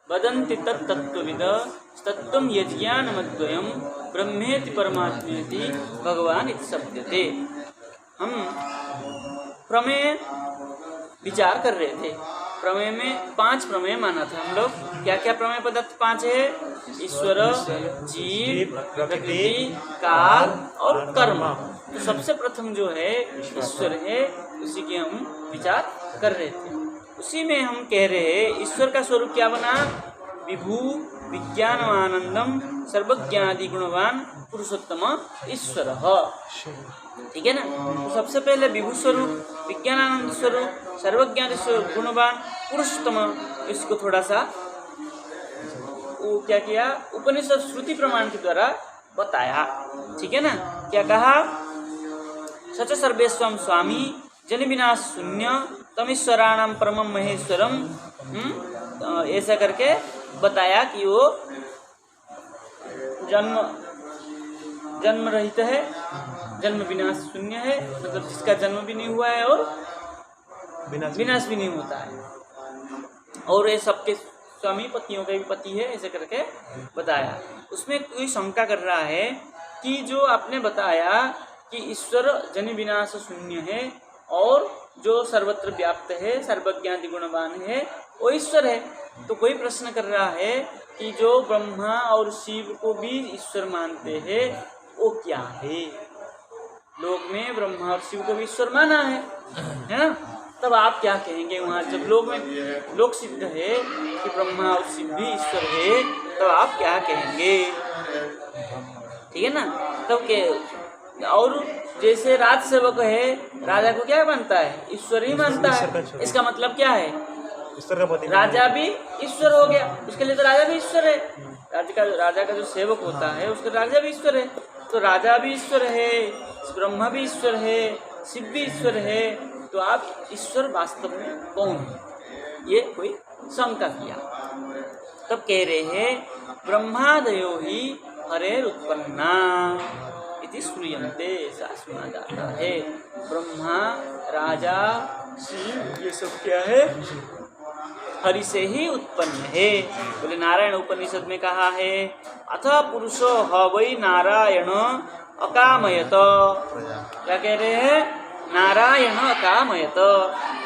वदन्ति तत्तत्त्वविद तत्त्वं यज्ञानमद्वयं ब्रह्मेति परमात्मेति भगवान इति शब्दते। हम प्रमेय विचार कर रहे थे। प्रमेय में 5 प्रमेय माना था हम लोग। क्या क्या प्रमेय पदार्थ 5 है? ईश्वर, जीव, प्रकृति, काल और कर्म। तो सबसे प्रथम जो है ईश्वर है, उसी की हम विचार कर रहे थे। उसी में हम कह रहे हैं ईश्वर का स्वरूप क्या बना? विभु विज्ञानमानंदम सर्वज्ञादि गुणवान पुरुषोत्तम ईश्वर। ठीक है ना। तो सबसे पहले विभु स्वरूप, विज्ञानानंद स्वरूप, सर्वज्ञादि स्वरूप, गुणवान, पुरुषोत्तम, इसको थोड़ा सा वो क्या किया? उपनिषद श्रुति प्रमाण के द्वारा बताया। ठीक है ना। क्या कहा? सच सर्वेश्वम स्वामी जन विनाश शून्य तमीश्वराणाम परमम महेश्वरम। ऐसा करके बताया कि वो जन्म रहित है, जन्म विनाश शून्य है, मतलब जिसका जन्म भी नहीं हुआ है और विनाश भी नहीं होता है, और ये सबके स्वामी, पतियों का भी पति है, ऐसे करके बताया। उसमें कोई शंका कर रहा है कि जो आपने बताया कि ईश्वर जन विनाश शून्य है और जो सर्वत्र व्याप्त है, सर्वज्ञादि गुणवान है, वो ईश्वर है। तो कोई प्रश्न कर रहा है कि जो ब्रह्मा और शिव को भी ईश्वर मानते हैं वो क्या है? लोक में ब्रह्मा और शिव को भी ईश्वर माना है ना। तब आप क्या कहेंगे वहाँ? जब लोक सिद्ध है कि ब्रह्मा और शिव भी ईश्वर है, तब आप क्या कहेंगे? ठीक है ना। तब के और जैसे राज सेवक है, राजा को क्या मानता है? ईश्वर ही मानता है। इसका मतलब क्या है? राजा भी ईश्वर हो गया, उसके लिए तो राजा भी ईश्वर है। राजा का जो सेवक होता है उसका राजा भी ईश्वर है। तो राजा भी ईश्वर है, ब्रह्मा भी ईश्वर है, शिव भी ईश्वर है। तो आप ईश्वर वास्तव में कौन है? ये कोई शंका किया। तब कह रहे हैं ब्रह्मादयो ही हरेर उत्पन्ना इति श्रूयन्ते। ऐसा सुना जाता है। ब्रह्मा, राजा, शिव, ये सब क्या है? हरि से ही उत्पन्न है। बोले नारायण उपनिषद में कहा है अथ पुरुषो ह वै नारायण अकामयत। क्या कह रहे हैं? नारायण अकामयत।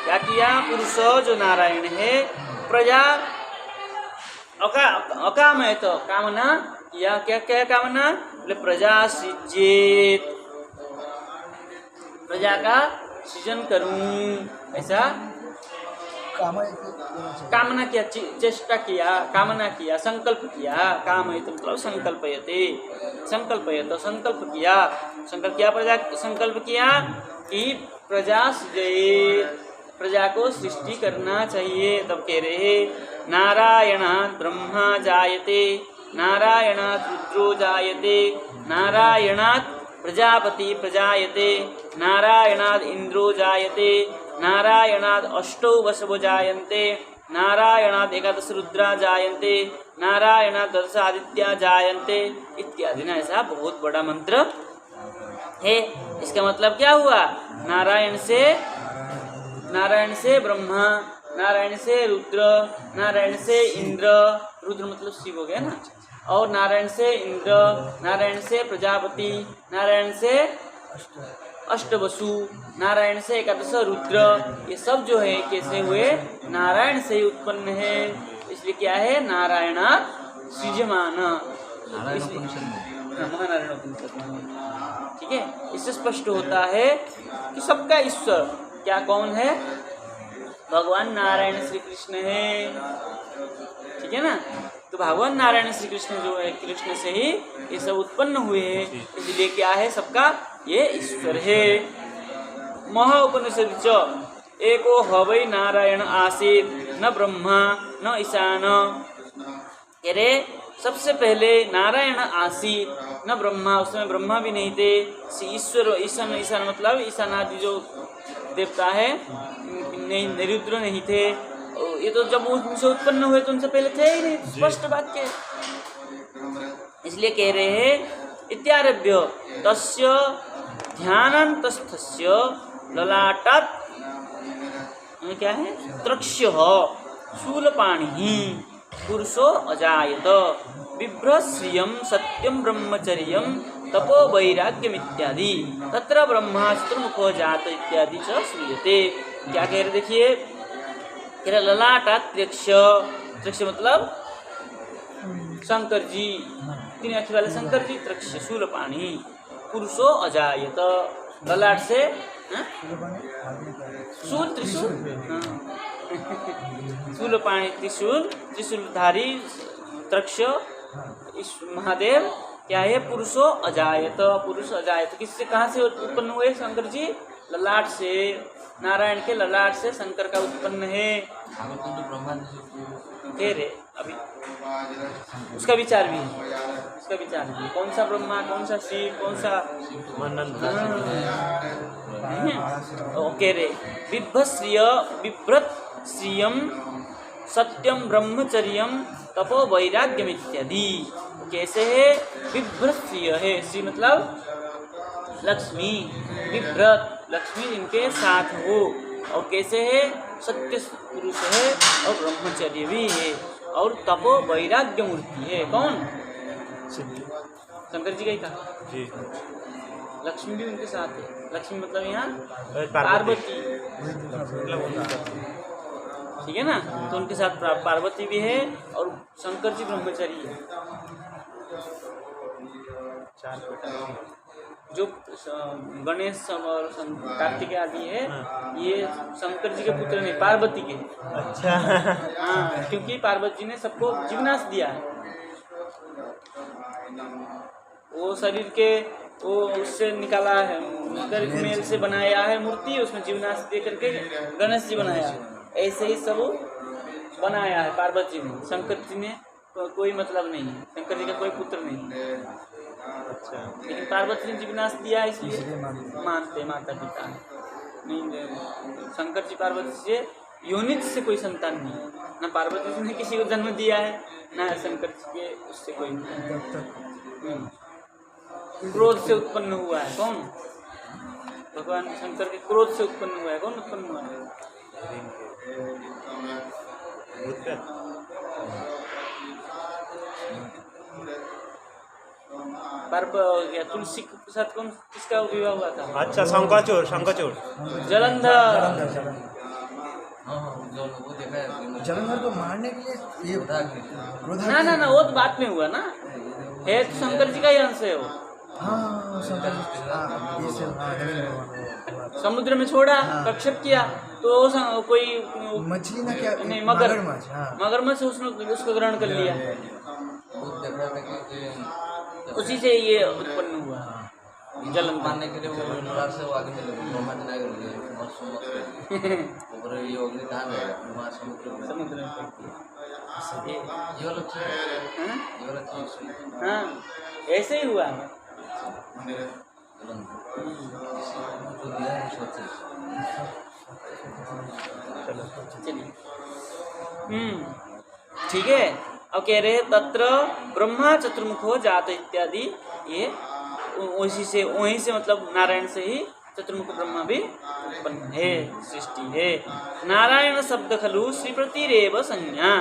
क्या किया? पुरुष जो नारायण है प्रजा अकामयत, कामना किया। क्या क्या कामना? बोले प्रजा सृजेत, प्रजा का सृजन करूं, ऐसा कामना किया, चेष्टा किया, कामना किया, संकल्प किया। कामयत मतलब संकल्पयते, संकल्पयत, संकल्प किया। संकल्प किया, प्रजा संकल्प किया कि प्रजा सृजे, प्रजा को सृष्टि करना चाहिए। तब कह रहे नारायणात् ब्रह्मा जायते, नारायणात् रुद्रो जायते, नारायणात् प्रजापति प्रजायते, नारायणात् इंद्रो जायते, नारायणात् अष्टौ वसवो जायन्ते, नारायणात् एकादश रुद्रा जायन्ते, नारायणात् दश आदित्या जायन्ते इत्यादि। ना ऐसा बहुत बड़ा मंत्र है। इसका मतलब क्या हुआ? नारायण से ब्रह्मा, नारायण से रुद्र, नारायण से इंद्र, रुद्र मतलब शिव हो गया ना, और नारायण से इंद्र, नारायण से प्रजापति, नारायण से अष्टवसु, नारायण से एकादश रुद्र, ये सब जो है कैसे हुए? नारायण से ही उत्पन्न है। इसलिए क्या है? नारायणात् सृज्यमान। महानारायण उपनिषद में। ठीक है। इससे स्पष्ट होता है कि सबका ईश्वर क्या कौन है? भगवान नारायण श्री कृष्ण है। ठीक है ना। तो भगवान नारायण श्री कृष्ण जो है, कृष्ण से ही ये सब उत्पन्न हुए हैं। इसलिए क्या है? सबका ये ईश्वर है। महा उपनिषद च एको हवै नारायण आसीत् न ब्रह्मा न ईशान। अरे सबसे पहले नारायण आसीत् न ब्रह्मा, उसमें ब्रह्मा भी नहीं थे। ईश्वर, ईशान, ईशान मतलब ईशान आदि जो देवता है नहीं, रुद्र नहीं थे। ये तो जब उनसे उत्पन्न हुए तो उनसे पहले थे ही नहीं। स्पष्ट वाक्य। इसलिए कह रहे हैं इत्यारभ्य तस्य ध्यानान्तस्थस्य ललाटात् क्या है? त्रक्ष्य शूलपाणि। पुरुषो अजायत बिभ्रश्रियं सत्यं ब्रह्मचर्यं तपो वैराग्यम इत्यादि तत्र ब्रह्मा चतुर्मुखो जात इत्यादि च श्रूयते। क्या कह रहे देखिए, कह रहे ललाटात् त्र्यक्ष मतलब शंकर जी, तीन आँखी वाले शंकर जी, त्र्यक्ष शूलपाणी, पुरुषो अजायत ललाट से शूल त्रिशूल, शूलपाणी त्रिशूल, त्रिशूलधारी त्र्यक्ष इस महादेव क्या है, पुरुषो अजायत, पुरुष अजायत किससे कहाँ से उत्पन्न हुए शंकर जी, ललाट से, नारायण के ललाट से शंकर का उत्पन्न है। कह रहे अभी उसका विचार भी है, उसका विचार भी, कौन सा ब्रह्मा, कौन सा शिव, कौन सा कह रहे बिभ्रत श्रियम सत्यम ब्रह्मचर्यम तपो वैराग्यम इत्यादि। कैसे है, बिभ्रत श्रिय है, श्री मतलब लक्ष्मी, बिभ्रत लक्ष्मी इनके साथ हो, और कैसे है, सत्य पुरुष है और ब्रह्मचर्य भी है और तपो वैराग्य मूर्ति है। कौन, शंकर जी का ही कहा जी। लक्ष्मी भी उनके साथ है, लक्ष्मी मतलब यहाँ पार्वती, ठीक है ना, तो उनके साथ पार्वती भी है और शंकर जी ब्रह्मचारी है। जो गणेश और कार्तिक आदि है, ये शंकर जी के पुत्र नहीं, पार्वती के। अच्छा। हाँ, क्योंकि पार्वती जी ने सबको जीवनाश दिया है, वो शरीर के वो उससे निकाला है, मेल से बनाया है मूर्ति, उसमें जीवनाश दे करके गणेश जी बनाया है। ऐसे ही सब बनाया है पार्वती जी ने, शंकर जी ने कोई मतलब नहीं है, शंकर जी का कोई पुत्र नहीं है। अच्छा, लेकिन पार्वती ने जीवनाश दिया इसलिए मानते माता पिता नहीं, शंकर जी पार्वती से योनित से कोई संतान नहीं, ना पार्वती जी ने किसी को जन्म दिया है, ना शंकर जी के उससे कोई क्रोध से उत्पन्न हुआ है। कौन, भगवान शंकर के क्रोध से उत्पन्न हुआ है। कौन उत्पन्न हुआ है, या तुलसी के साथ कौन, किसका विवाह हुआ था? अच्छा, शंखचूड़, शंखचूड़, जलंधर, जलंधर को मारने के लिए ये ना वो तो बात में हुआ ना, है तो शंकर जी का ही अंश है वो। हाँ, समुद्र में छोड़ा, प्रक्षेप किया, तो कोई मछली ना क्या, नहीं मगरमच्छ उसने उसको ग्रहण कर लिया, उसी से ये उत्पन्न हुआ जलन मारने के लिए। वो से वो आगे चले ब्रह्मा जी आगे गए ऊपर, ये अग्नि कहाँ गया, वहाँ समुद्र में ये वाला ठीक, हाँ ऐसे ही हुआ है। ठीक है। अब कह रहे तत्र ब्रह्मा चतुर्मुखो जात इत्यादि, ये वहीं से मतलब नारायण से ही चतुर्मुख ब्रह्मा भी उत्पन्न है, सृष्टि है। नारायण शब्द खलु श्रीपतिरेव संज्ञा,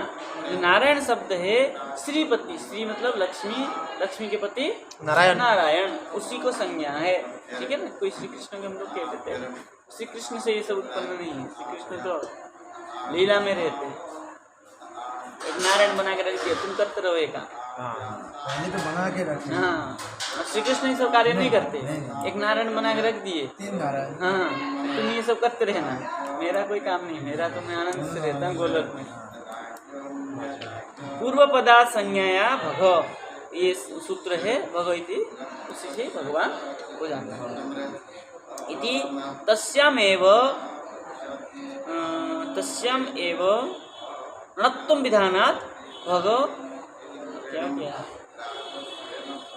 नारायण शब्द है श्रीपति, श्री मतलब लक्ष्मी, लक्ष्मी के पति नारायण, उसी को संज्ञा है। ठीक है ना, कोई श्री कृष्ण के हम लोग कह देते हैं, श्री कृष्ण से ये सब उत्पन्न नहीं है, श्री कृष्ण तो लीला में रहते हैं। एक नारायण बना के रख दिया, तुम करते रहो एक पहले तो बना के रखे। हाँ, श्री कृष्ण ये सब कार्य नहीं करते, एक नारायण बना के रख दिए, तीन नारायण। हाँ, तुम ये सब करते रहना, मेरा कोई काम नहीं, मेरा तो मैं आनंद से रहता हूँ गोलक में। पूर्व पदा संज्ञाया भग, ये सूत्र है भगवती, उसी से भगवान हो जाता है। इति तस्याम एव णत्वं विधानात् भग, क्या किया,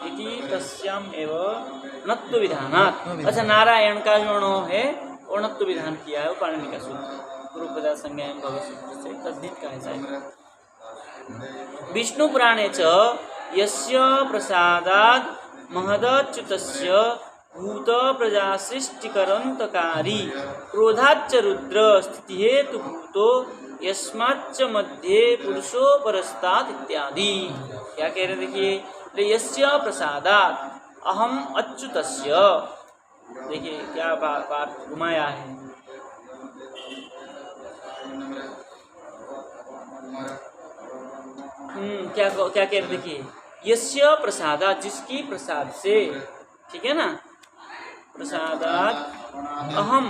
इति तस्याम एव णत्व विधानात्। अच्छा, नारायण का जो णो है वो णत्व विधान किया है, वो पाणिनि का सूत्र, पूर्व पदा संज्ञायाम भग सूत्र से तद्धित का है। विष्णु पुराणे च यस्य प्रसादात् महदच्युतस्य भूत प्रजा सृष्टिकरंतकारी क्रोधाच्च रुद्र स्थिति हेतु भूतो यस्माच्च मध्ये पुरुषो परस्तात् इत्यादि। क्या कह रहे देखिए, यस्य प्रसादात् अहम अच्युतस्य। देखिए क्या बात घुमाया है। क्या क्या कह रहे देखिए, यस्य प्रसादात्, जिसकी प्रसाद से, ठीक है ना, प्रसादात् अहम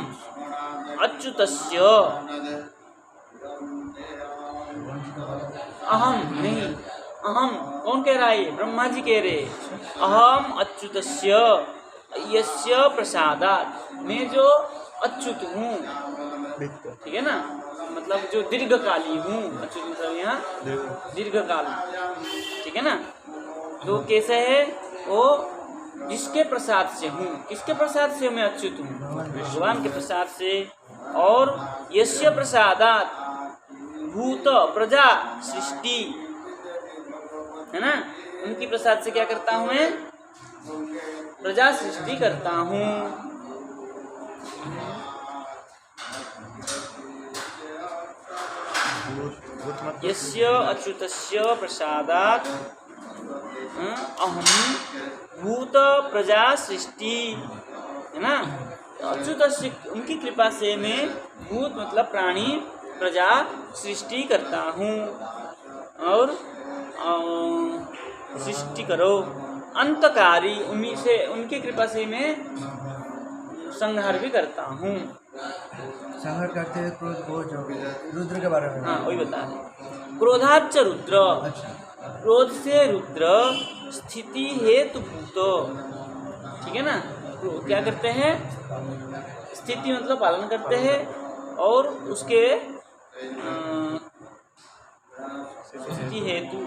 अच्युतस्य, अहम नहीं, अहम कौन कह रहा है, ब्रह्मा जी कह रहे, अहम अच्युतस्य यस्य प्रसादात्, मैं जो अच्युत हूँ, ठीक है ना, मतलब जो दीर्घकाली हूँ, अच्युत मतलब यहाँ दीर्घकाल, ठीक है ना। तो कैसे है वो, जिसके प्रसाद से हूँ, किसके प्रसाद से मैं अच्युत हूँ, भगवान के प्रसाद से। और यस्य प्रसादात् भूत प्रजा सृष्टि, है ना, उनकी प्रसाद से क्या करता हूँ मैं, प्रजा सृष्टि करता हूँ। यस्य अच्युतस्य प्रसादात् अहम भूत प्रजा सृष्टि, है ना, अच्युत से, उनकी कृपा से मैं भूत मतलब प्राणी, प्रजा सृष्टि करता हूँ। और सृष्टि करो, अंतकारी, उन्हीं से, उनकी कृपा से मैं संहार भी करता हूँ। संहार करते हुए क्रोध रुद्र के बारे में, हाँ वही बता रहे, क्रोधाच्च रुद्र, क्रोध से रुद्र स्थिति हेतु भूतो, ठीक है ना, क्या करते हैं, स्थिति मतलब पालन करते हैं, और उसके स्थिति हेतु।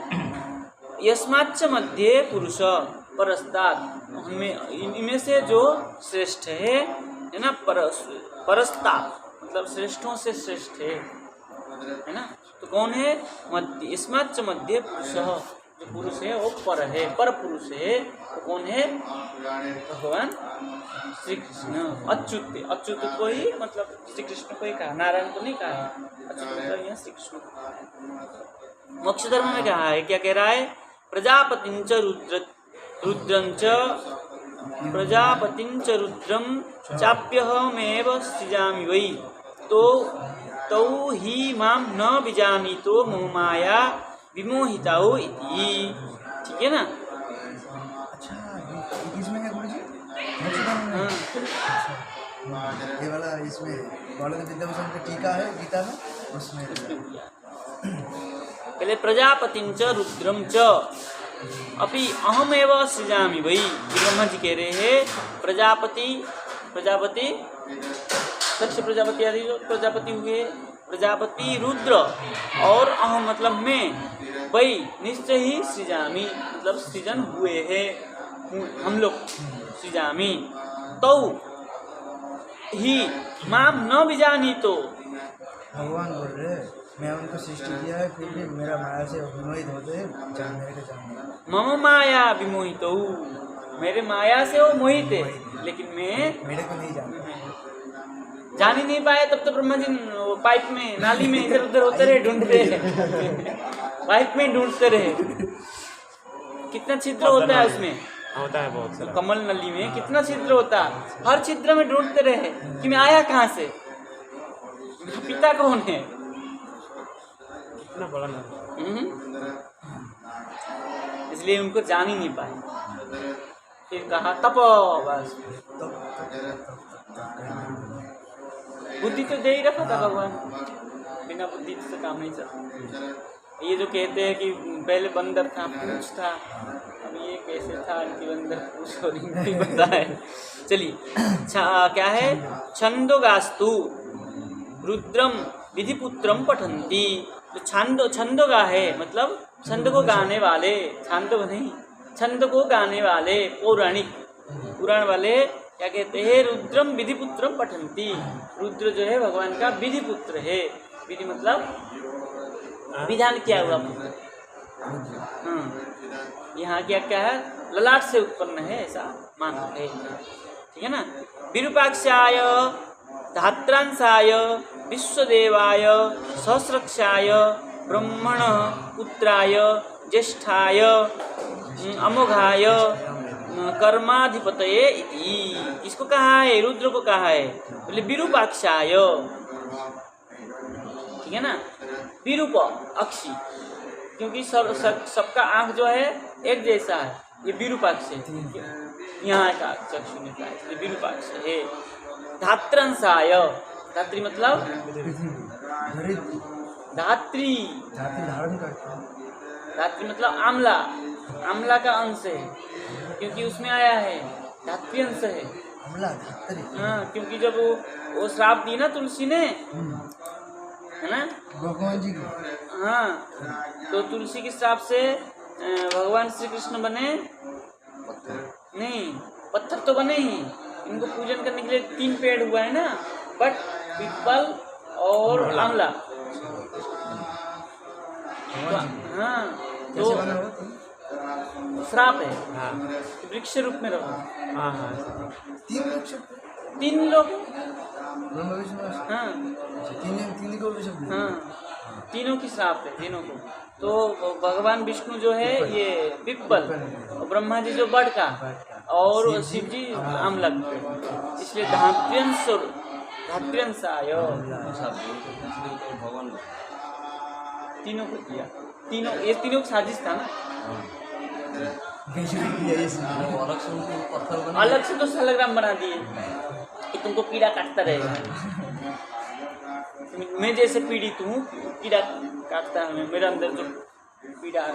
यस्माच्च मध्ये पुरुष परस्तात्, हमें इनमें से जो श्रेष्ठ है ना, परस्तात् मतलब श्रेष्ठों से श्रेष्ठ है ना। तो कौन है, मध्य, यस्माच्च मध्ये पुरुष, जो पुरुष है वो पर है, पर पुरुष है, तो कौन है, भगवान श्री कृष्ण। अच्युत, अच्युत को ही मतलब श्री कृष्ण को ही कहा, नारायण को नहीं कहा, अच्युत मतलब यहाँ श्री कृष्ण को कहा है। मोक्ष धर्म में कहा है, क्या कह रहा है, प्रजापतिंच रुद्रंच, प्रजापतिंच रुद्रम चाप्यहमेव सृजामि वै, तो तौ ही माम न विजानीतो मोहमाया विमोहिताओ इति, ठीक है ना। अच्छा इसमें है गुरुजी, ये वाला इसमें बालक विद्याभूषण का टीका है गीता में, उसमें पहले प्रजापतिंच रुद्रम च अपि अहमेव सृजामि वै, ब्रह्मा जी कह रहे हैं, प्रजापति, प्रजापति दक्ष प्रजापति आदि जो प्रजापति हुए, प्रजापति रुद्र और अहम मतलब मैं, वही निश्चय ही सृजामि मतलब सृजन हुए हैं हम लोग, सृजामि तो ही माम न विजानी, तो भगवान बोल रहे मैं उनको सृष्टि किया है, फिर भी मेरा माया से विमोहित होते हैं, जान मेरे को जान, मम माया विमोहित, मेरे माया से वो मोहित है, लेकिन मैं मेरे को नहीं जानता, जान ही नहीं पाए। तब तो ब्रह्मा जी पाइप में, नाली में इधर उधर होते रहे, ढूंढते रहे पाइप में ढूंढते रहे, कितना छिद्र होता है उसमें, होता है बहुत सारा, कमल नली में कितना छिद्र होता है, हर छिद्र में ढूंढते रहे कि मैं आया कहाँ से, पिता कौन है, कितना बड़ा नदी, इसलिए उनको जान ही नहीं पाए। फिर कहा तप, बस बुद्धि तो दे ही रखा था भगवान, बिना बुद्धि से काम नहीं चलता। ये जो कहते हैं कि पहले बंदर था, पूंछ था, अब ये कैसे था, इनकी बंदर पूंछ और इनकी पता है। चलिए क्या है, छंदोगास्तु रुद्रम विधिपुत्रम पठंती, तो छंदोगा है मतलब छंद को गाने वाले, छंद नहीं, छंद को गाने वाले, पौराणिक पुराण वाले क्या कहते हैं, रुद्रम विधिपुत्रम पठंती, रुद्र जो है भगवान का विधिपुत्र है, विधि मतलब विधान किया हुआ पुत्र। यहाँ क्या क्या है, ललाट से उत्पन्न है ऐसा मानते हैं, ठीक है ना। विरूपाक्षाय धात्रांशाय विश्वदेवाय सहस्रक्षाय ब्रह्मण पुत्राय ज्येष्ठाय अमोघाय कर्माधिपतये इति। किसको कहा है? रुद्र को कहा है। बोले विरूपाक्षाय, ठीक है ना, विरूप अक्षी, क्योंकि सबका आंख जो है एक जैसा है, ये विरूपाक्ष है, यहाँ का चक्षु ने कहा इसलिए विरूपाक्ष है। धात्रंसाय, धात्री मतलब धात्री, धात्री मतलब आमला, आमला का अंश है, क्योंकि उसमें आया है धात्री अंश है। हाँ, क्योंकि जब वो श्राप दी ना तुलसी ने, है ना, भगवान जी को, हाँ, तो तुलसी के श्राप से भगवान श्री कृष्ण बने नहीं, पत्थर तो बने ही। इनको पूजन करने के लिए 3 पेड़ हुआ है ना, बट पीपल और आंवला। तो, हाँ, तो श्राप है, वृक्ष रूप में रहो। 3 लोग, हाँ, तीनों की श्राप है, तीनों को। तो भगवान विष्णु जो है ये पिप्पल, और ब्रह्मा जी जो बड़ का, और शिव जी आमलक, इसलिए धात्र्यंसाय तीनों को किया। तीनों, ये तीनों का साजिश था ना। अलग से तो सालग्राम बना दिए कि तुमको कीड़ा काटता रहेगा। मैं जैसे पीड़ित हूँ, कीड़ा काटता है, मेरे अंदर जो पीड़ा है,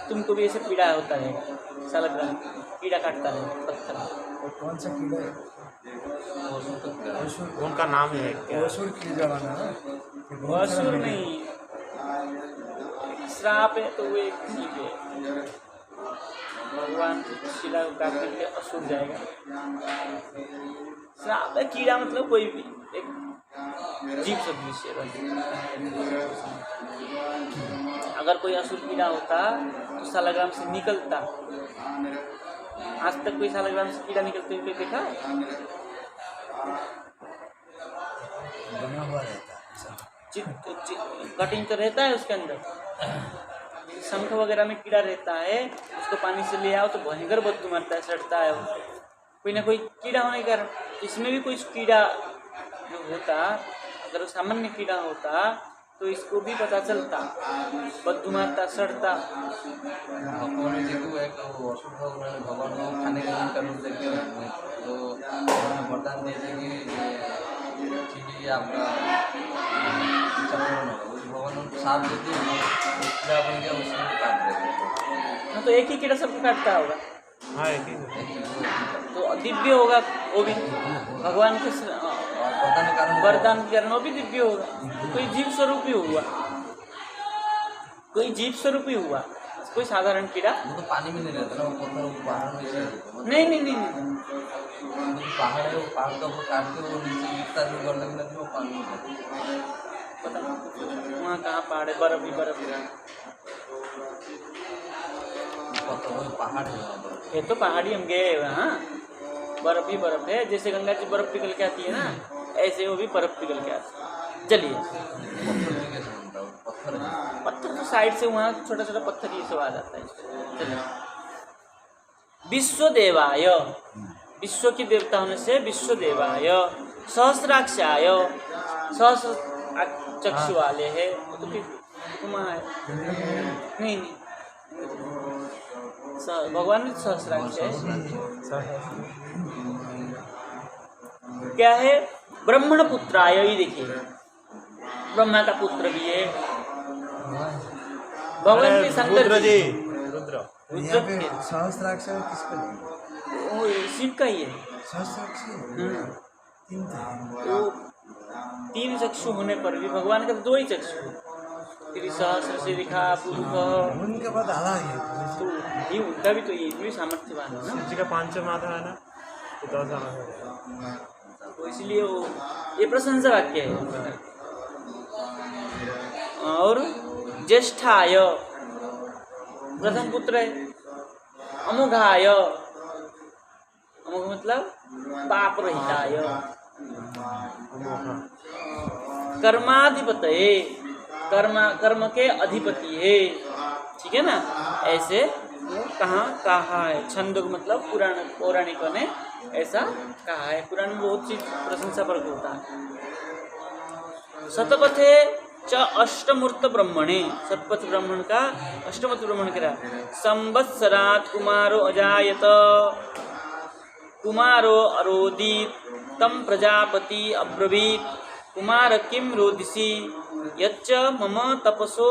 तुमको भी ऐसे पीड़ा होता है, सालग्राम कीड़ा काटता है पत्थर। और कौन सा कीड़ा है? उनका नाम है क्या? असुर कीड़ा बना है। असुर नहीं, श्राप है, तो वो एक जीव है। भगवान शिला को काटने के लिए असुर जाएगा। श्राप है, कीड़ा मतलब कोई भी एक जीव सदृश है। अगर कोई असुर कीड़ा होता तो सालग्राम से निकलता। आज तक कोई सालग्राम से कीड़ा निकलते हुए देखा है? बना हुआ रहता है, कटिंग तो रहता है उसके अंदर। शंख वगैरह में कीड़ा रहता है, उसको पानी से ले आओ तो भयंकर बदबू मारता है, सड़ता है। कोई ना कोई कीड़ा होने के कारण इसमें भी कोई कीड़ा जो होता, अगर सामान्य कीड़ा होता तो इसको भी पता चलता, बदबू मारता, सड़ता। भगवान जी को एक असुर था, उन्होंने भगवान को खाने का मन करने देख के तो वरदान दिए थे कि ठीक है आपका भगवान साफ देते कीड़ा बन गया, उसको काट देते। हाँ, तो एक ही कीड़ा सबको काटता होगा। हाँ, एक ही। तो दिव्य होगा वो भी, भगवान के वरदान के कारण वो भी दिव्य होगा। कोई जीव स्वरूप ही हुआ, कोई जीव स्वरूप ही हुआ, कोई साधारण कीड़ा। वो तो पानी में नहीं रहता ना, वो पत्थर पहाड़ में से नहीं, पहाड़ है, वो पहाड़ का वो काट के वो नीचे गिरता है, गड़ने लगता है, वो पानी में रहता है। पता नहीं वहाँ कहाँ पहाड़ है, बर्फ ही बर्फ है। वो पहाड़ है वहाँ पर। ये तो पहाड़ी हम गए वहाँ, बर्फ ही बर्फ है। जैसे गंगा जी बर्फ पिघल के आती है ना, ऐसे वो भी बर्फ पिघल के आती है। चलिए, पत्थर तो साइड से वहाँ छोटा छोटा पत्थर ये सब आ जाता है। चलिए, विश्वदेवाय, विश्व की देवता होने से विश्वदेवाय, सहस्राक्षाय, सहस्र चक्षु वाले है, तो फिर है नहीं, भगवान सहस्राक्ष है। क्या है? ब्रह्मण पुत्राय, ये देखिए, ब्रह्मा का पुत्र भी है। भगवान के शंकर जी, रुद्र। यहाँ पे सहस्त्राक्षर किसका? शिव का ही है। सहस्त्राक्ष 3 चक्षु होने पर भी भगवान का 2 ही चक्षु। फिर सहस्र से दिखा पुरुष, उनके बाद अलग है, तो ये उनका भी तो ये भी सामर्थ्यवान है ना। शिव जी का 5 माथा है ना, तो 10 आना है, तो इसलिए वो ये प्रशंसा वाक्य है। और ज्येष्ठाय, प्रथम पुत्र है। अमोघाय, अमोघ मतलब पाप रहिताय, कर्माधिपतये, कर्म के अधिपति है। ठीक है ना, ऐसे कहा है। छंद मतलब पौराणिकों ने ऐसा कहा है। पुराण में बहुत चीज प्रशंसा पर होता है। शतपथे च अष्टमूर्त ब्रह्मणे, शतपथ ब्राह्मण का अष्टमूर्त ब्राह्मण कह रहा। संवत्सरात् कुमारो अजायत, कुमारो अरोदित, तम प्रजापति अब्रवीत, कुमार किम रोदिसी, यच्च मम तपसो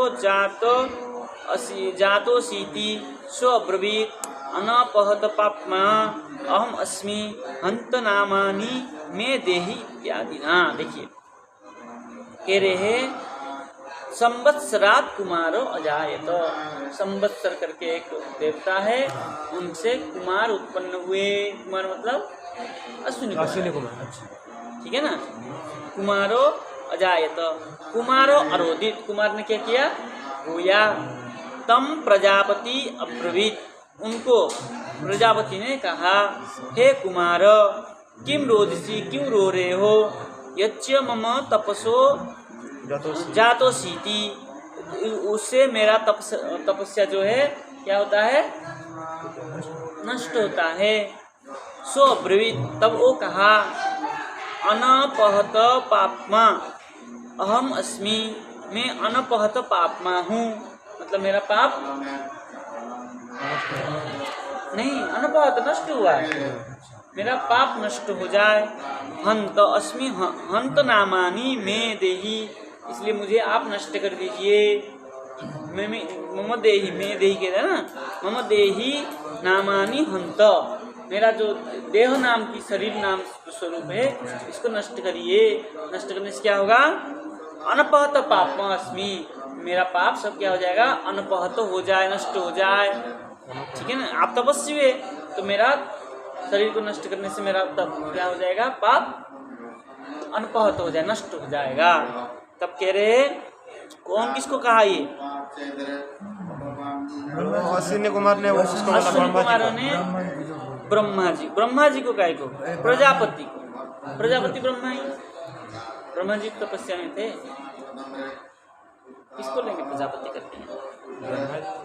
जातोसीति सो अब्रवीत, अनापहत पाप्मा अहम अस्मि हंत नामानि मे देहि इत्यादि ना। देखिए कह रहे हैं संवत्सरात कुमारो अजायत, संवत्सर करके एक देवता है, उनसे कुमार उत्पन्न हुए। कुमार मतलब अश्विनी कुमार। ठीक है ना, कुमारो अजायत, कुमारो अरोदित, कुमार ने क्या किया, रोया। तम प्रजापति अब्रवीत, उनको प्रजापति ने कहा, हे कुमार किम रोदिसी, क्यों रो रहे हो, यच्च मम तपसो जातोसीति, उससे मेरा तपस्या जो है क्या होता है, नष्ट होता है। सो अब्रवीत, तब वो कहा, अनपहत पाप्मा अहम अस्मि, मैं अनपहत पाप्मा हूँ, मतलब मेरा पाप नहीं, अनपहत नष्ट हुआ है, मेरा पाप नष्ट हो जाए। हंत अस्मि हंत नामानि मे देहि, इसलिए मुझे आप नष्ट कर दीजिए। मम देहि, मैं देहि कह रहे हैं ना, मम देहि नामानि हंत, मेरा जो देह नाम की शरीर नाम स्वरूप है इसको नष्ट करिए। नष्ट करने से क्या होगा, अनपहत पापमा अस्मि, मेरा पाप सब क्या हो जाएगा, अनपहत हो जाए, नष्ट हो जाए। ठीक है ना, आप तपस्वी है तो मेरा शरीर को नष्ट करने से मेरा तब क्या हो जाएगा, पाप अनपहत हो जाए, नष्ट हो जाएगा। तब कह रहे कौन किसको कहा, ये अश्विनी कुमार ने, अश्विनी कुमारों ने ब्रह्मा जी को कहे को, प्रजापति को, प्रजापति ब्रह्मा ही, ब्रह्मा जी तपस्या में थे, किसको लेंगे प्रजापति करते हैं,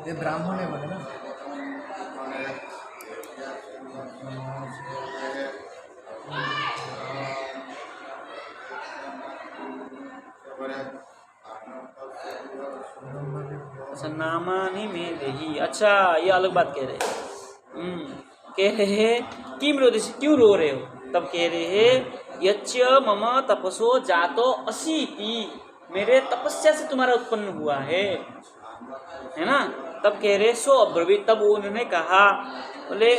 ये ब्राह्मण है बोले ना। अच्छा, नामानि में देही, अच्छा ये अलग बात कह रहे। कह रहे हैं किम रोदिसी, क्यों रो रहे हो, तब कह रहे हैं यच्च मम तपसो जातो असीति, मेरे तपस्या से तुम्हारा उत्पन्न हुआ है ना। तब कह रहे सो अब्रवीत, तब उन्होंने कहा, बोले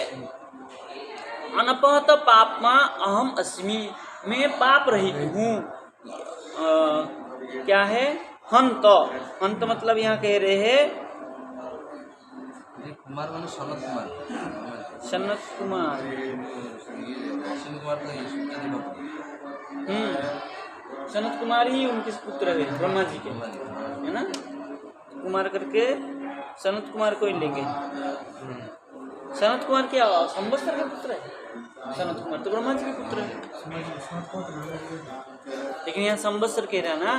अनपहत पापमा अहम अस्मि, मैं पाप रहित हूँ। क्या है, हंत, हंत मतलब यहाँ कह रहे हैं कुमार माने सनत कुमार, सनत कुमार, अश्विनी कुमार तो सनत कुमार ही उनके पुत्र है ब्रह्मा जी के, है ना, कुमार करके सनत कुमार को ही लेंगे। सनत कुमार क्या संवत्सर के पुत्र है, सनत कुमार तो ब्रह्मा जी के पुत्र है, लेकिन यहाँ संवत्सर कह रहा ना,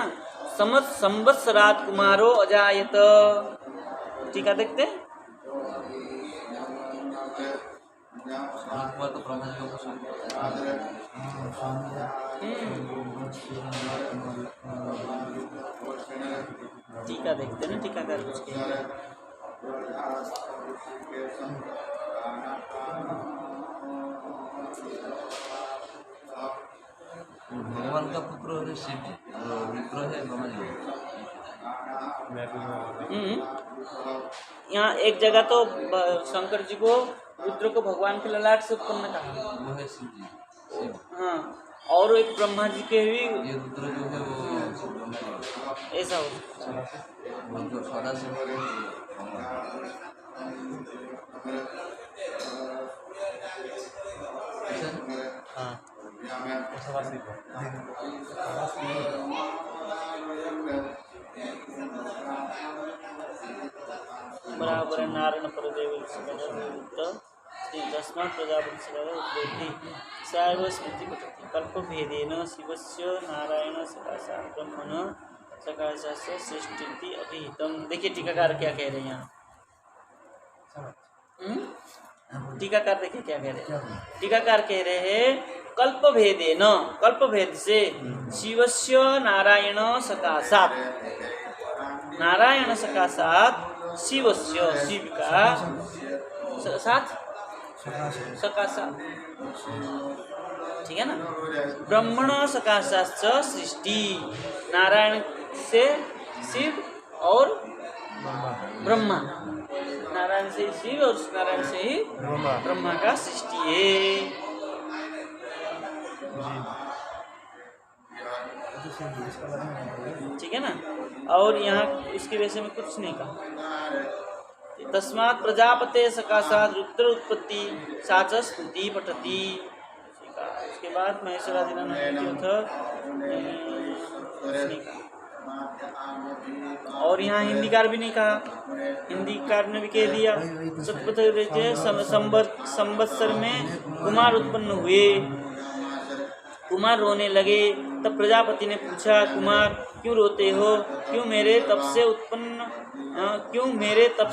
संवत्सरात कुमारो अजायत। ठीक है, देखते हैं कुमार तो ब्रह्मा जी को टीका देखते हैं ना, टीकाकार कुछ कहेंगे। भगवान का पुत्र है शिव जी, विग्रह है ब्रह्मा जी। यहाँ एक जगह तो शंकर जी को रुद्र को भगवान के ललाट से उत्पन्न कहा, वो है शिव जी, शिव। हाँ, और एक ब्रह्मा जी के भी ये रुद्र जो है वो ब्रह्मा जी, ऐसा हो, वो जो सदा शिव बराबर है। नारायण परदेव तस्मात् प्रजापति सैव स्मृति पठति कल्पभेदेन शिवस्य नारायण सकाशात् ब्रह्मण सकाशस्य सृष्टि अभिहितम। देखिए टीकाकार क्या कह रहे हैं यहाँ। टीकाकार देखिए क्या कह रहे हैं। टीकाकार कह रहे हैं कल्पभेदेन, कल्पभेद से शिवस्य नारायण सकाशात्, नारायण सकाशात् शिवस्य, शिव का साथ सकाशात्, ठीक है ना। ब्रह्मण सकाशात् सृष्टि, नारायण से शिव और ब्रह्मा, नारायण से शिव और नारायण से ही ब्रह्मा का सृष्टि है। ठीक है ना। और यहाँ इसके वजह में कुछ नहीं कहा। तस्मात् प्रजापते सकाशात् रुद्र उत्पत्ति साच स्तुति पठति। उसके बाद महेश्वरादिनाथ और यहाँ हिंदीकार भी नहीं कहा, हिंदीकार ने भी कह दिया संवत्सर में कुमार उत्पन्न हुए। कुमार रोने लगे, तब प्रजापति ने पूछा कुमार क्यों रोते हो, क्यों मेरे तप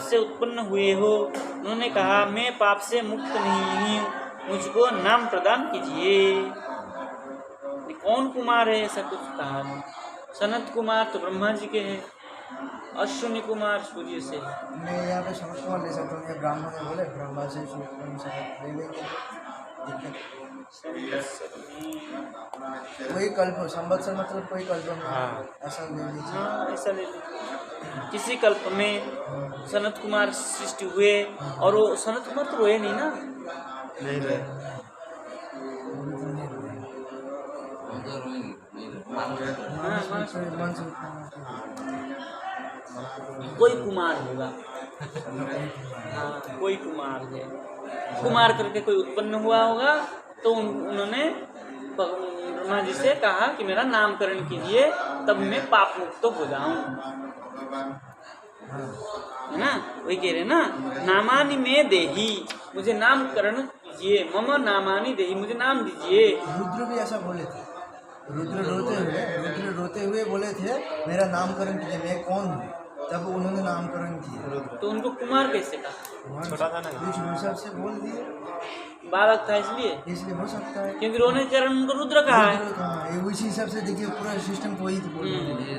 से उत्पन्न हुए हो। उन्होंने कहा मैं पाप से मुक्त नहीं हूँ, मुझको नाम प्रदान कीजिए। कौन कुमार है ऐसा कुछ कहा। सनत कुमार तो ब्रह्मा जी के हैं, अश्विनी कुमार सूर्य से। मैं यहाँ पे सनत कुमार ले सकता हूँ, ब्राह्मण ने बोले ब्रह्मा से ले लेंगे। कोई कल्प संवत्सर मतलब कोई कल्प में ऐसा ले लीजिए। हाँ ऐसा ले लीजिए। किसी कल्प में सनत कुमार सृष्टि हुए और वो सनत कुमार तो रोए नहीं ना। नहीं रहे। कोई कुमार होगा। हाँ कोई कुमार है, कुमार करके कोई उत्पन्न हुआ होगा तो उन्होंने ब्रह्मा जी से कहा कि मेरा नामकरण कीजिए तब मैं पाप मुक्त हो जाऊं, है ना। वही कह रहे ना, नामानि में देही, मुझे नामकरण कीजिए, मम नामानि देही, मुझे नाम दीजिए। रुद्र भी ऐसा बोले थे, रुद्र रोते हुए बोले थे मेरा नामकरण कीजिए, मैं कौन हूँ। तब उन्होंने नामकरण किया। तो उनको कुमार कैसे कहा। छोटा था ना, कुछ हिसाब से बोल दिए, बालक था इसलिए हो सकता है क्योंकि रोने के कारण उनको रुद्र कहा है। उसी हिसाब से देखिए पूरा सिस्टम को ही तो बोल रहे हैं।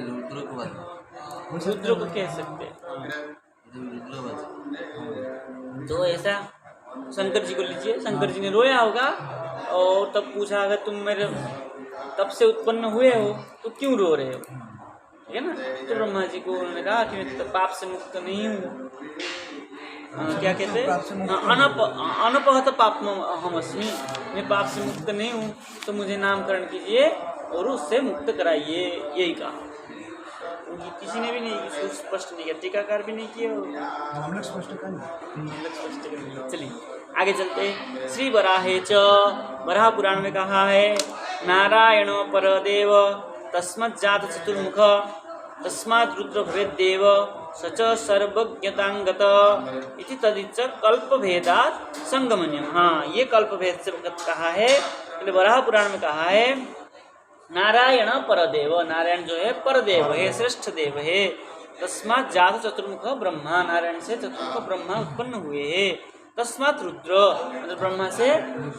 रुद्र को कह सकते। तो ऐसा शंकर जी को लीजिए, शंकर जी ने रोया होगा और तब पूछा अगर तुम मेरे तब से उत्पन्न हुए हो तो क्यों रो रहे हो, ठीक है ना। तो ब्रह्मा जी को उन्होंने कहा कि मैं तो पाप से मुक्त नहीं हूँ। क्या कहते हैं, अनपहत पाप हम अस्मि, मैं पाप से मुक्त नहीं हूँ तो मुझे नामकरण कीजिए और उससे मुक्त कराइए, यही कहा। किसी ने भी नहीं स्पष्ट नहीं किया, टीकाकार भी नहीं किया, हम लोग स्पष्ट कर। चलिए आगे चलते। श्री वराहे च, वराह पुराण में कहा है नारायण परदेव तस्मज्जात चतुर्मुख तस्मात् रुद्र भवेद्देव सच सर्वज्ञतांगत इति तदिच कल्पभेदात् संगमन्यम। हाँ ये कल्पभेद से कहा है, वराह पुराण में कहा है नारायण परदेव, नारायण जो है परदेव है, श्रेष्ठ देव है। तस्मात् जात चतुर्मुख ब्रह्मा, नारायण से चतुर्मुख ब्रह्मा उत्पन्न हुए है। तस्मात् रुद्र, मतलब ब्रह्मा से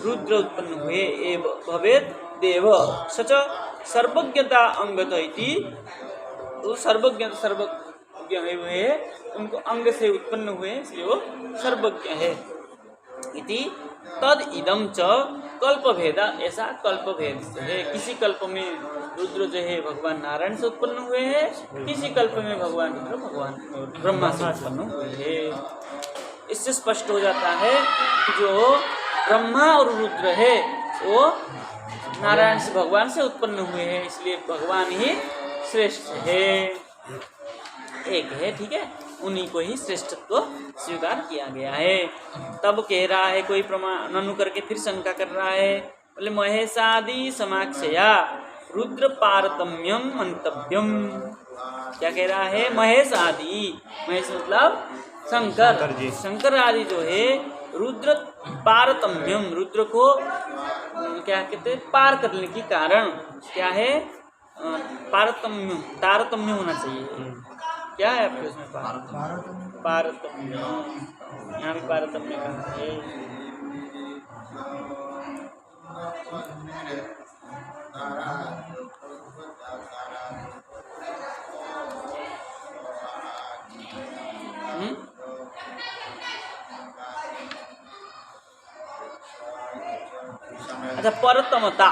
रुद्र उत्पन्न हुए। एव भवेद देव सच सर्वज्ञता अंगत इति, तो सर्वज्ञ हुए उनको अंग से उत्पन्न हुए इसलिए वो सर्वज्ञ है। इति तद इदम च कल्पभेदा, ऐसा कल्पभेद से है। किसी कल्प में रुद्र जो है भगवान नारायण से उत्पन्न हुए हैं, किसी कल्प में भगवान रुद्र भगवान ब्रह्मा से उत्पन्न हुए हैं। इससे स्पष्ट हो जाता है कि जो ब्रह्मा और रुद्र है वो नारायण से भगवान से उत्पन्न हुए हैं, इसलिए भगवान ही श्रेष्ठ है, एक है, ठीक है। उन्हीं को ही श्रेष्ठत्व स्वीकार किया गया है। तब कह रहा है कोई प्रमाण ननु करके फिर शंका कर रहा है, बोले महेशादि समाक्षया रुद्र पारतम्यम मंतव्यम। क्या कह रहा है, महेश आदि, महेश मतलब शंकर, शंकर आदि जो है रुद्र पारतम्यम, रुद्र को क्या कहते हैं, पार करने की कारण क्या है, पारतम्य, तारतम्य होना चाहिए। क्या है आपके उसमें पारतम्य, यहाँ भी पारतम्य कहा है। अच्छा, परतमता,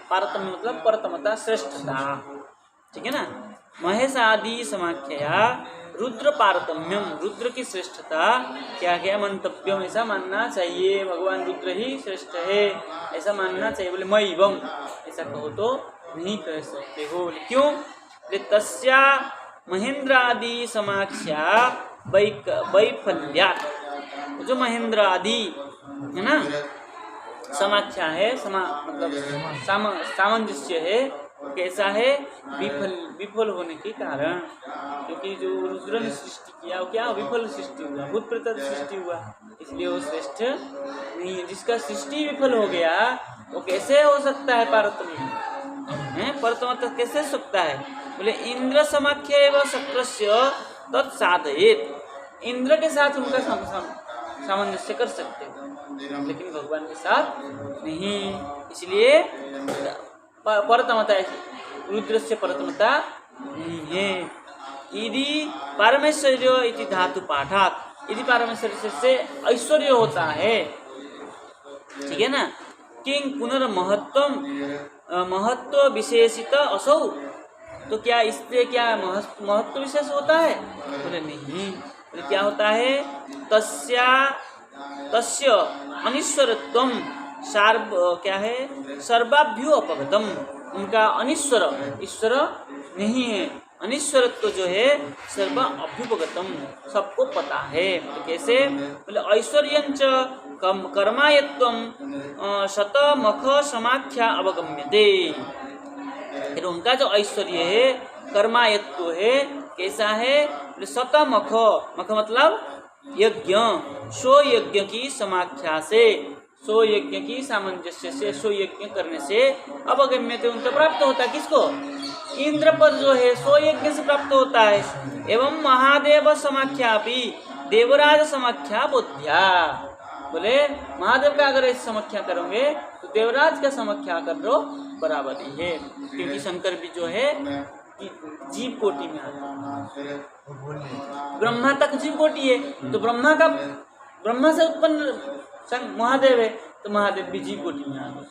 पारतम्य मतलब परतमता, श्रेष्ठता, ठीक है ना। महेश आदि समाख्या रुद्र पारतम्यम, रुद्र की श्रेष्ठता क्या क्या मंतव्यम, ऐसा मानना चाहिए, भगवान रुद्र ही श्रेष्ठ है ऐसा मानना चाहिए। बोले मई बम, ऐसा कहो तो नहीं कह सकते हो। क्यों? बोले तस्या महेंद्र आदि समाख्या वैफल्यात्, जो महेंद्र आदि है ना समाख्या है, मतलब सामंजस्य है, कैसा है, विफल होने के कारण, क्योंकि जो रुद्र ने सृष्टि किया वो क्या विफल सृष्टि हुआ, भूत प्रेत सृष्टि हुआ, इसलिए वो श्रेष्ठ नहीं है। जिसका सृष्टि विफल हो गया वो कैसे हो सकता है पारतम्य, परतमता कैसे हो सकता है? बोले इंद्र समाख्या एवं शक्रस्य तत्साधयेत्, इंद्र के साथ उनका सामंजस्य कर सकते हो, लेकिन भगवान के साथ नहीं, इसलिए परतमता, रुद्र से परतमता नहीं है। यदि पारमेश्वर्य इति धातु पाठात, यदि पारमेश्वर्य से ऐश्वर्य होता है, ठीक है ना, किंग महत्व विशेषित असौ, तो क्या इससे क्या महत्व विशेष होता है? बोले नहीं। बोले क्या होता है? तस्य अनिश्वरत्वम क्या है, सर्वाभ्यो अपगतम, उनका अनिश्वर, ईश्वर नहीं है, अनिश्वरत्व जो है सर्व अभ्युपगतम, सबको पता है। तो कैसे? बोले ऐश्वर्यंच कर्मायत्वम शतमख समाख्या अवगम्यते, फिर उनका जो ऐश्वर्य है, कर्मायत्व है, कैसा है? बोले शतमख, मख मतलब यज्ञ, सो यज्ञ की समाख्या से, सो यज्ञ की सामंजस्य से, सो यज्ञ करने से अवगम्य थे, उनको प्राप्त होता है। किसको? इंद्र पर जो है सो यज्ञ से प्राप्त होता है। एवं महादेव समाख्या भी देवराज समाख्या बोध्या, बोले महादेव का अगर ऐसी समाख्या करोगे तो देवराज का समाख्या कर लो बराबर ही है, क्योंकि शंकर भी जो है जीव कोटि में आता है, ब्रह्मा तक जीव कोटि है, तो ब्रह्मा से उत्पन्न महादेव है, तो महादेव भी जीव कोटि में आ गए,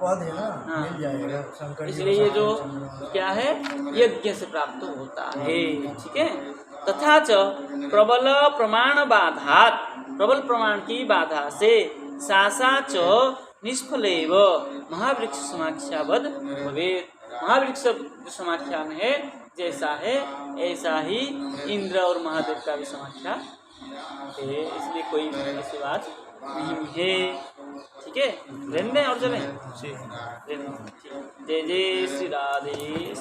पद है ना, हाँ, मिल जाएगा शंकर, इसलिए ये जो क्या है यज्ञ से प्राप्त होता है, ठीक है। तथा च प्रबल प्रमाण बाधात, प्रबल प्रमाण की बाधा से सासा च निष्फलेव महावृक्ष समाख्यावद भवेत्, महावृक्ष जो समाख्या में है जैसा है ऐसा ही इंद्र और महादेव का भी समाख्या है, इसलिए कोई ऐसी बात नहीं है, ठीक है। रहने दें और चलें, जय जय श्री राधे।